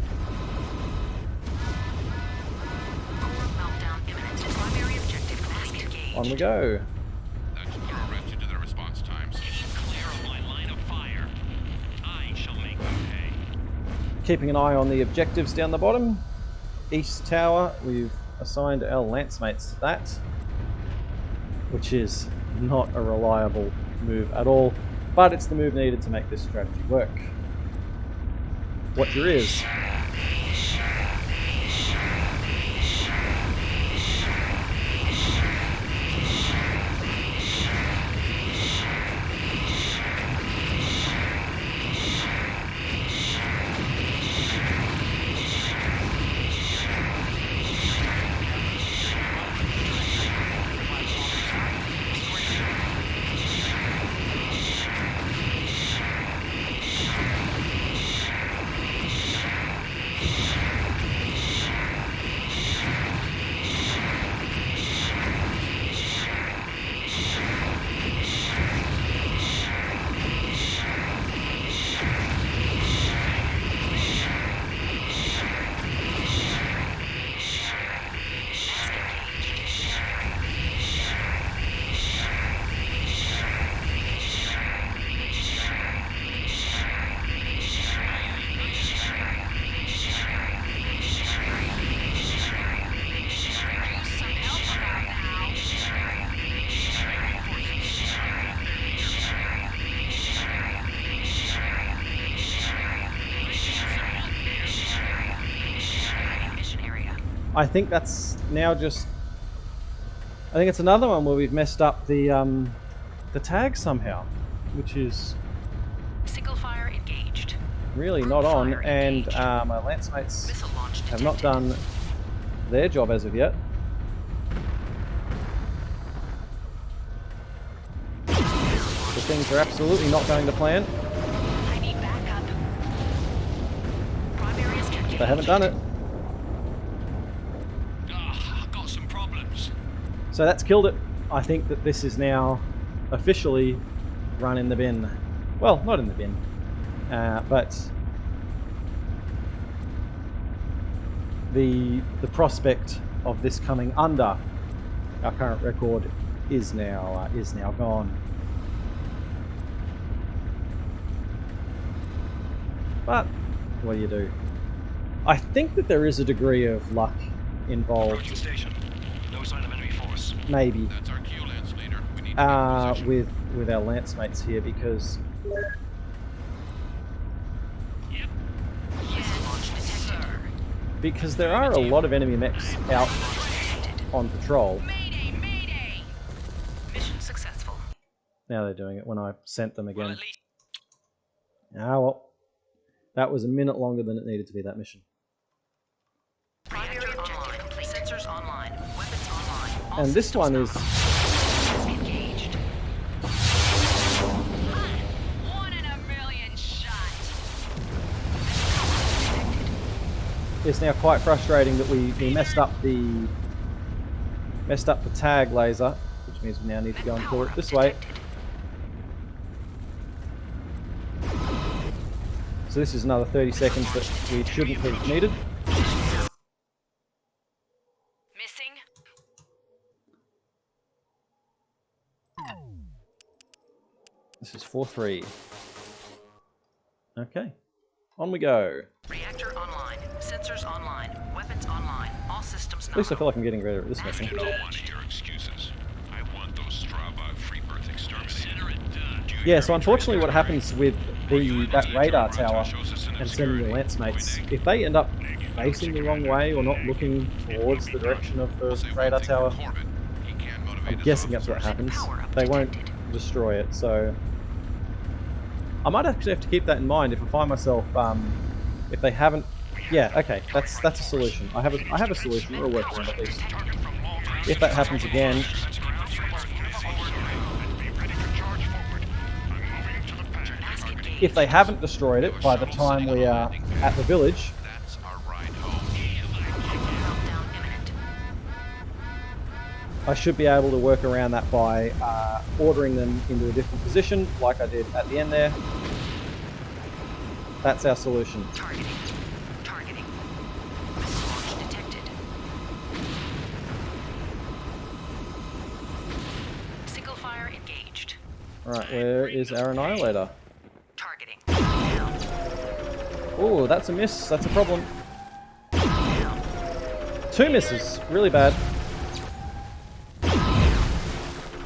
[SPEAKER 3] Meltdown imminent. Primary objective complete.
[SPEAKER 1] On we go.
[SPEAKER 6] That should throw a wrench into their response times.
[SPEAKER 2] Keep clear of my line of fire. I shall make them pay.
[SPEAKER 1] Keeping an eye on the objectives down the bottom. East Tower, we've assigned our lance mates to that, which is not a reliable move at all, but it's the move needed to make this strategy work. Watcher is. I think that's now just... I think it's another one where we've messed up the tag somehow, which is
[SPEAKER 3] Single fire engaged.
[SPEAKER 1] really not on, and my lance mates
[SPEAKER 3] Missile launch
[SPEAKER 1] have not
[SPEAKER 3] detected.
[SPEAKER 1] done their job as of yet. So things are absolutely not going to plan.
[SPEAKER 3] I need backup. Primary objective.
[SPEAKER 1] They haven't done it.
[SPEAKER 2] Got some problems.
[SPEAKER 1] So that's killed it. I think that this is now officially run in the bin. Well, not in the bin, but the prospect of this coming under our current record is now gone. But what do you do? I think that there is a degree of luck involved.
[SPEAKER 2] Approaching station. No sign of enemy force.
[SPEAKER 1] Maybe.
[SPEAKER 6] That's our Q lance leader. We need to get in position.
[SPEAKER 1] with our lance mates here, because
[SPEAKER 2] Yep.
[SPEAKER 3] Missile launch detected.
[SPEAKER 1] because there are a lot of enemy mechs out on patrol.
[SPEAKER 3] Mayday, mayday. Mission successful.
[SPEAKER 1] Now they're doing it when I sent them
[SPEAKER 2] Well,
[SPEAKER 1] again.
[SPEAKER 2] at least
[SPEAKER 1] Ah well, that was a minute longer than it needed to be, that mission.
[SPEAKER 3] Primary online. Sensors online. Weapons online. All
[SPEAKER 1] And this one is
[SPEAKER 3] systems engaged.
[SPEAKER 4] 1 in a million shot.
[SPEAKER 1] it's now quite frustrating that we messed up the tag laser, which means we now need to go and clear it this way. So this is another 30 seconds that we shouldn't have needed.
[SPEAKER 4] Missing.
[SPEAKER 1] This is 4-3. Okay, on we go.
[SPEAKER 3] Reactor online. Sensors online. Weapons online. All systems
[SPEAKER 1] At least I
[SPEAKER 3] nominal.
[SPEAKER 1] feel like I'm getting better at this mission.
[SPEAKER 2] I don't want to hear excuses. I want those Strava free birth exterminated. Consider it done.
[SPEAKER 1] Yeah, so unfortunately what happens with that radar tower and sending the lance mates, if they end up facing the wrong way or not looking towards the direction of the radar tower,
[SPEAKER 6] activated.
[SPEAKER 1] guessing that's what happens. They won't destroy it, so I might actually have to keep that in mind if I find myself if they haven't. Yeah, okay, that's a solution. I have a solution or a workaround at least. If that happens again, if they haven't destroyed it by the time we are at the village,
[SPEAKER 6] That's our ride home.
[SPEAKER 1] I should be able to work around that by ordering them into a different position, like I did at the end there. That's our solution.
[SPEAKER 3] Targeting. Missile launch detected. Single fire engaged.
[SPEAKER 1] Alright, where is our annihilator?
[SPEAKER 3] Targeting. Down.
[SPEAKER 1] Oh, that's a miss. That's a problem. 2 misses. Really bad.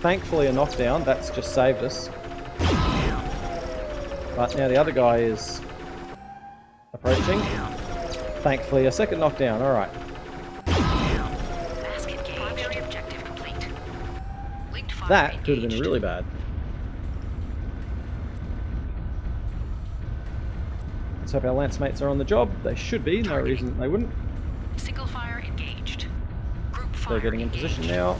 [SPEAKER 1] Thankfully a knockdown. That's just saved us. But now the other guy is approaching. Thankfully a second knockdown. Alright.
[SPEAKER 3] Mask engaged. Primary objective complete. Linked fire
[SPEAKER 1] That could have been
[SPEAKER 3] engaged.
[SPEAKER 1] really bad. Let's hope our lance mates are on the job. They should be. No reason they wouldn't.
[SPEAKER 3] Single fire engaged. Group fire
[SPEAKER 1] They're getting in position
[SPEAKER 3] engaged.
[SPEAKER 1] now.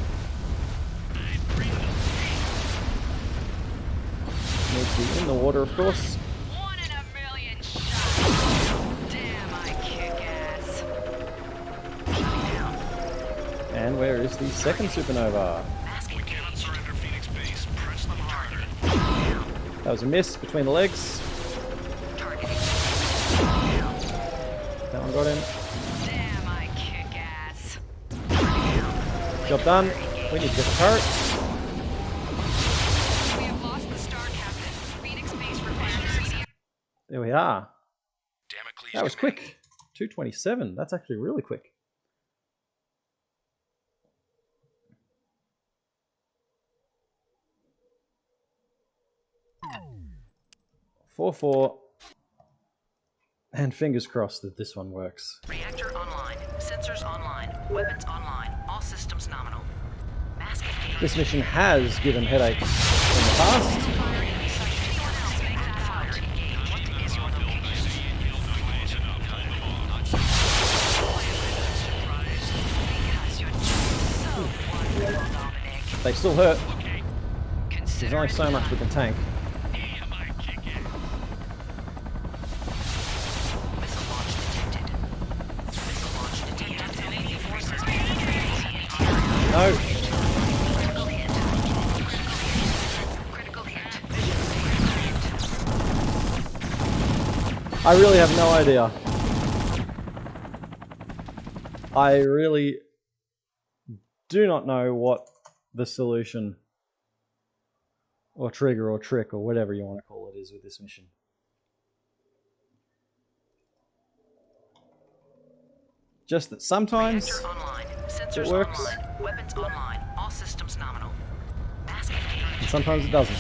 [SPEAKER 1] Need to be in the water, of course.
[SPEAKER 4] 1 in a million shots. Damn, I kick ass.
[SPEAKER 1] And where is the second supernova?
[SPEAKER 3] Mask
[SPEAKER 2] Cannot
[SPEAKER 3] engaged.
[SPEAKER 2] surrender Phoenix Base. Press them harder.
[SPEAKER 1] That was a miss between the legs.
[SPEAKER 3] Targeting.
[SPEAKER 1] That one got in.
[SPEAKER 4] Damn, I kick ass.
[SPEAKER 1] Job done. We need to get the turret.
[SPEAKER 4] We have lost the Star Captain. Phoenix Base requires immediate.
[SPEAKER 1] There we are.
[SPEAKER 6] Damocles
[SPEAKER 1] That was
[SPEAKER 6] Command.
[SPEAKER 1] quick. 227. That's actually really quick. Four. And fingers crossed that this one works.
[SPEAKER 3] Reactor online. Sensors online. Weapons online. All systems nominal. Mask engaged.
[SPEAKER 1] This mission has given headaches in the past.
[SPEAKER 3] Fire in sight. Fire engaged. What is your location? Because you're just so wonderful, Dominic.
[SPEAKER 1] They still hurt. There's
[SPEAKER 3] Consider
[SPEAKER 1] only
[SPEAKER 3] it
[SPEAKER 1] so much we
[SPEAKER 3] done.
[SPEAKER 1] can tank.
[SPEAKER 3] Missile launch detected. Missile launch detected. Enemy forces penetrating the interior.
[SPEAKER 1] No.
[SPEAKER 3] Critical hit. Critical hit.
[SPEAKER 1] I really have no idea. I really do not know what the solution or trigger or trick or whatever you want to call it is with this mission. Just that sometimes
[SPEAKER 3] Reactor online. Sensors
[SPEAKER 1] works.
[SPEAKER 3] online. Weapons online. All systems nominal. Mask engaged.
[SPEAKER 1] and sometimes it doesn't.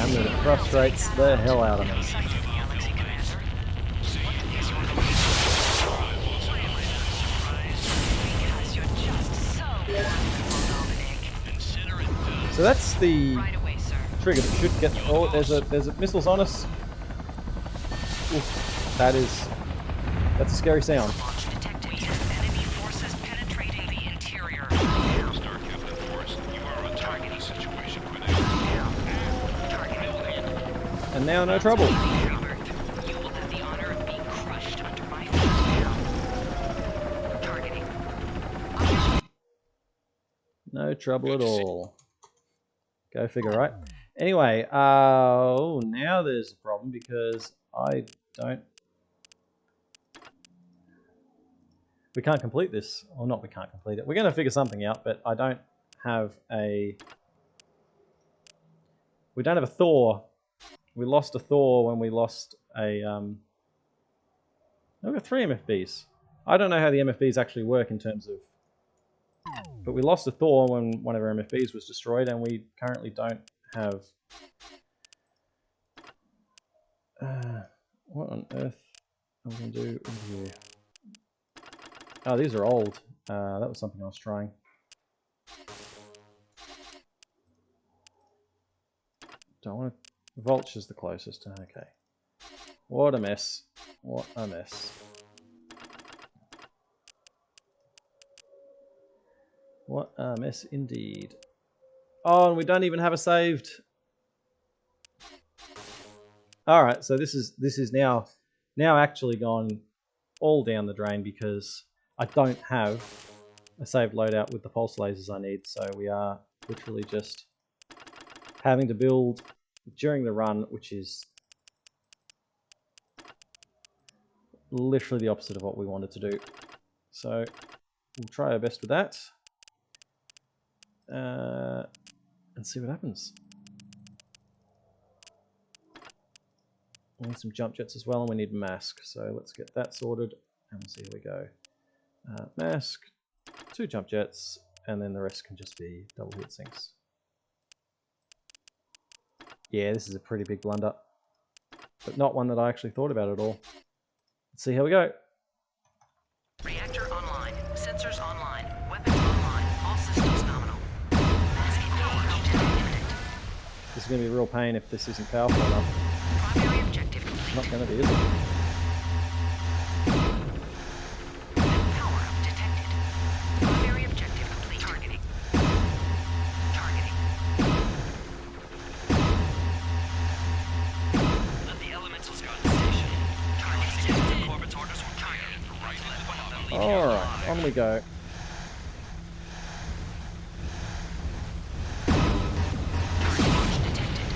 [SPEAKER 1] And that it frustrates the hell out of me.
[SPEAKER 3] Sighted, Galaxy Commander. What is your Because you're just so wonderful, Dominic.
[SPEAKER 1] So that's the
[SPEAKER 4] Right away, sir.
[SPEAKER 1] trigger that should get. Oh, there's a missiles on us. Oof, that's a scary sound.
[SPEAKER 3] Launch detected. Enemy forces penetrating the interior.
[SPEAKER 6] Star Captain Force, you are on top of the situation, Quinnet.
[SPEAKER 3] Targeting.
[SPEAKER 1] And now no trouble.
[SPEAKER 3] Rebirth. You will have the honor of being crushed under my feet. Targeting.
[SPEAKER 1] No trouble at all. Go figure, right? Anyway, oh, now there's a problem because we can't complete this. Or not, we can't complete it. We're going to figure something out, but I don't have a... We don't have a Thor. We lost a Thor when we lost a... We've got 3 MFBs. I don't know how the MFBs actually work in terms of... But we lost a Thor when one of our MFBs was destroyed, and we currently don't have... what on earth am I going to do in here? Oh, these are old. That was something I was trying. Don't want to... Vulture's the closest. Okay. What a mess. What a mess. What a mess indeed. Oh, and we don't even have a saved. Alright, so this is now actually gone all down the drain because I don't have a saved loadout with the pulse lasers I need, so we are literally just having to build during the run, which is literally the opposite of what we wanted to do. So we'll try our best with that and see what happens. We need some jump jets as well, and we need mask, so let's get that sorted and we'll see how we go. Mask, 2 jump jets, and then the rest can just be double hit sinks. Yeah, this is a pretty big blunder, but not one that I actually thought about at all. Let's see how we go.
[SPEAKER 3] Reactor online. Sensors online. Weapons online. All systems nominal. Mask engaged. Imminent.
[SPEAKER 1] This is going to be a real pain if this isn't powerful enough.
[SPEAKER 3] Primary objective complete.
[SPEAKER 1] Not going to be, is it?
[SPEAKER 3] Power up detected. Primary objective complete. Targeting. Targeting.
[SPEAKER 2] The elementals got the station. Targeting. Corbett's orders were targeted right into one of them.
[SPEAKER 1] Alright, on we go.
[SPEAKER 3] Target launch detected.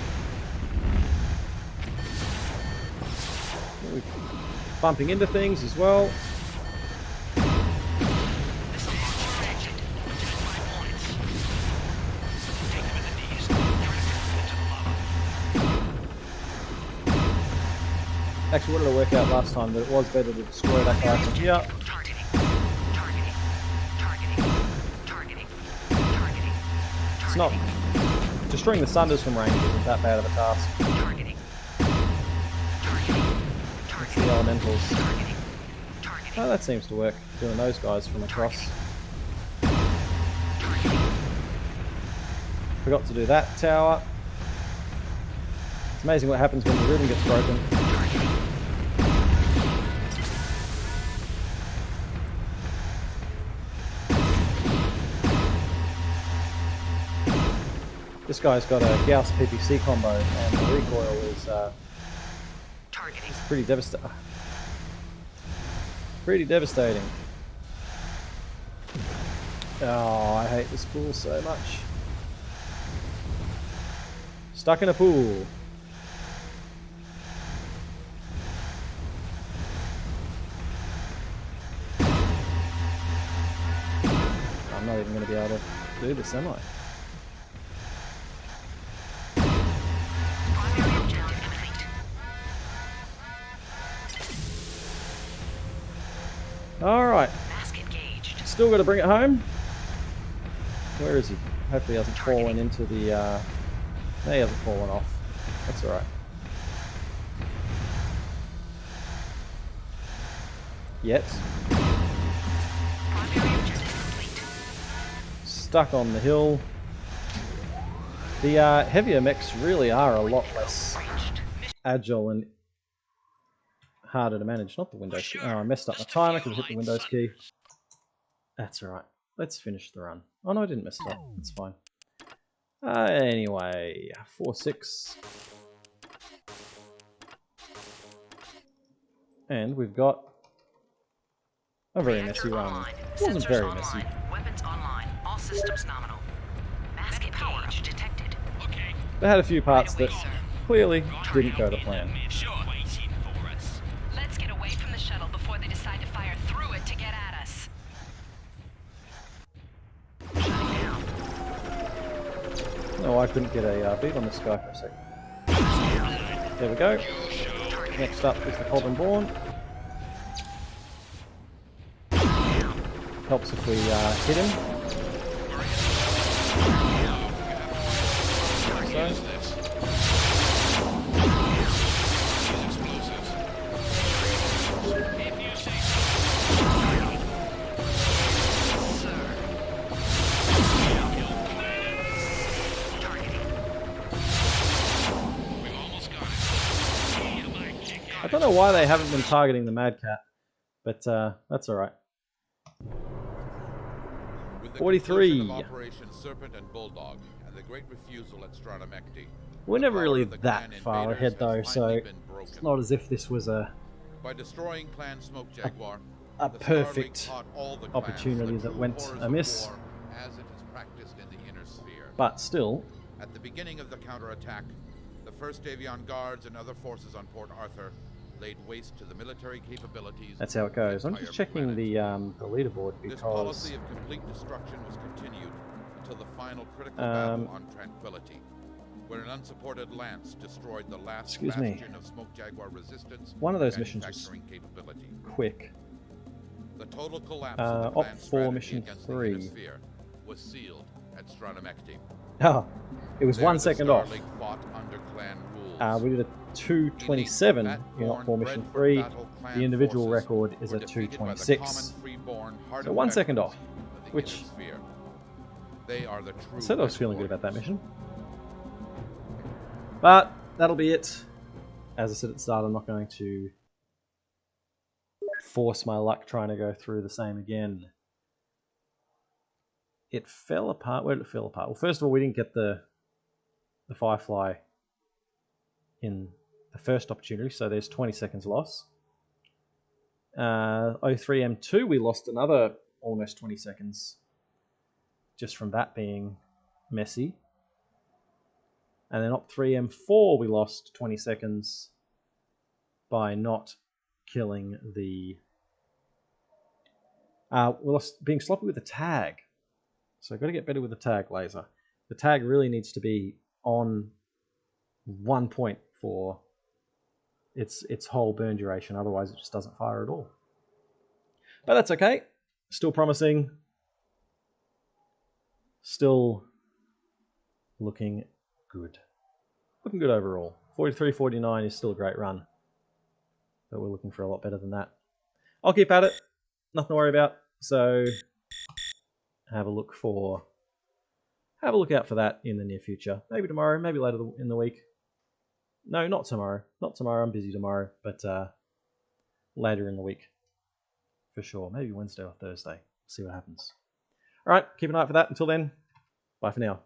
[SPEAKER 1] We're bumping into things as well.
[SPEAKER 3] Missile launch detected.
[SPEAKER 2] 5 points. Take them in the knees. Turn into the lava.
[SPEAKER 1] Actually, what did it work out last time? That it was better to destroy that guy from here.
[SPEAKER 3] Targeting. Targeting. Targeting. Targeting. Targeting.
[SPEAKER 1] It's not... Destroying the Sunders from range isn't that bad of a task.
[SPEAKER 3] Targeting. Targeting.
[SPEAKER 1] It's the elementals.
[SPEAKER 3] Targeting. Targeting.
[SPEAKER 1] Oh, that seems to work, doing those guys from across.
[SPEAKER 3] Targeting.
[SPEAKER 1] Forgot to do that tower. It's amazing what happens when the rhythm gets broken. This guy's got a Gauss PPC combo, and the recoil is
[SPEAKER 3] Targeting.
[SPEAKER 1] pretty devastating. Pretty devastating. Oh, I hate this pool so much. Stuck in a pool. I'm not even going to be able to do this, am I?
[SPEAKER 3] Primary objective complete.
[SPEAKER 1] Alright,
[SPEAKER 3] Mask engaged.
[SPEAKER 1] still got to bring it home. Where is he? Hopefully he hasn't fallen into the... No, he hasn't fallen off. That's alright. Yet.
[SPEAKER 3] Primary objective complete.
[SPEAKER 1] Stuck on the hill. The heavier mechs really are a lot less
[SPEAKER 3] Ranged.
[SPEAKER 1] agile and harder to manage. Not the Windows key. Oh, I messed up my timer because I hit the Windows key. That's alright. Let's finish the run. Oh no, I didn't mess it up. It's fine. Anyway, 4-6. And we've got a very messy
[SPEAKER 3] Reactor
[SPEAKER 1] run.
[SPEAKER 3] online.
[SPEAKER 1] It wasn't
[SPEAKER 3] Sensors
[SPEAKER 1] very
[SPEAKER 3] online.
[SPEAKER 1] messy.
[SPEAKER 3] Weapons online. All systems nominal. Mask engaged. Detected.
[SPEAKER 2] Okay.
[SPEAKER 1] They had a few parts that
[SPEAKER 3] Right away, sir.
[SPEAKER 1] clearly didn't go to plan.
[SPEAKER 2] Sure. Waiting for us.
[SPEAKER 4] Let's get away from the shuttle before they decide to fire through it to get at us.
[SPEAKER 3] Shutting down.
[SPEAKER 1] No, I couldn't get a beat on this guy for a second. There we go. Next up is the Cauldron Born. Helps if we hit him. So. know why they haven't been targeting the Mad Cat, but that's all right.
[SPEAKER 7] With the
[SPEAKER 1] 43.
[SPEAKER 7] conclusion of Operation Serpent and Bulldog and the great refusal at Stratomecti,
[SPEAKER 1] We're
[SPEAKER 7] the
[SPEAKER 1] never
[SPEAKER 7] power
[SPEAKER 1] really
[SPEAKER 7] of the
[SPEAKER 1] that
[SPEAKER 7] clan
[SPEAKER 1] far
[SPEAKER 7] invaders
[SPEAKER 1] ahead
[SPEAKER 7] has
[SPEAKER 1] though, so
[SPEAKER 7] finally been
[SPEAKER 1] it's
[SPEAKER 7] broken.
[SPEAKER 1] not as if this was a
[SPEAKER 7] By destroying Clan Smoke Jaguar,
[SPEAKER 1] a
[SPEAKER 7] the
[SPEAKER 1] perfect
[SPEAKER 7] Starleague taught all the clans
[SPEAKER 1] opportunity
[SPEAKER 7] the
[SPEAKER 1] that
[SPEAKER 7] true
[SPEAKER 1] went
[SPEAKER 7] horrors of
[SPEAKER 1] amiss.
[SPEAKER 7] war as it is practiced in the inner sphere.
[SPEAKER 1] But still,
[SPEAKER 7] At the beginning of the counterattack, the 1st Avion Guards and other forces on Port Arthur laid waste to the military capabilities.
[SPEAKER 1] that's how it
[SPEAKER 7] of the
[SPEAKER 1] goes. I'm
[SPEAKER 7] entire
[SPEAKER 1] just checking
[SPEAKER 7] planet.
[SPEAKER 1] the leaderboard
[SPEAKER 7] This
[SPEAKER 1] because
[SPEAKER 7] policy of complete destruction was continued until the final critical battle on Tranquility, where an unsupported lance destroyed the last
[SPEAKER 1] Excuse me.
[SPEAKER 7] bastion of Smoke Jaguar resistance.
[SPEAKER 1] One of those
[SPEAKER 7] and
[SPEAKER 1] missions was
[SPEAKER 7] manufacturing capability.
[SPEAKER 1] quick.
[SPEAKER 7] The total collapse of the
[SPEAKER 1] Op
[SPEAKER 7] clan
[SPEAKER 1] 4
[SPEAKER 7] strategy
[SPEAKER 1] mission
[SPEAKER 7] against the
[SPEAKER 1] 3.
[SPEAKER 7] inner sphere was sealed at Stratomecti.
[SPEAKER 1] Oh, it was
[SPEAKER 7] There
[SPEAKER 1] 1
[SPEAKER 7] the
[SPEAKER 1] second off.
[SPEAKER 7] Starleague fought under clan rules.
[SPEAKER 1] We did a 2:27 in Op 4 mission 3. The individual record is a 2:26. So 1 second off, which
[SPEAKER 7] They are the true
[SPEAKER 1] I said I was feeling good
[SPEAKER 7] warriors.
[SPEAKER 1] about that mission. But that'll be it. As I said at the start, I'm not going to force my luck trying to go through the same again. It fell apart. Where did it fall apart? Well, first of all, we didn't get the Firefly in the first opportunity, so there's 20 seconds loss. 03M2, we lost another almost 20 seconds just from that being messy. And then Op 3M4, we lost 20 seconds by not killing the... we lost being sloppy with the tag. So I've got to get better with the tag laser. The tag really needs to be on 1 point for its whole burn duration, otherwise it just doesn't fire at all. But that's okay. Still promising. Still looking good. Looking good overall. 43-49 is still a great run. But we're looking for a lot better than that. I'll keep at it. Nothing to worry about. So have a look out for that in the near future. Maybe tomorrow, maybe later in the week. No, not tomorrow. Not tomorrow, I'm busy tomorrow, but later in the week. For sure. Maybe Wednesday or Thursday. See what happens. Alright, keep an eye out for that. Until then, bye for now.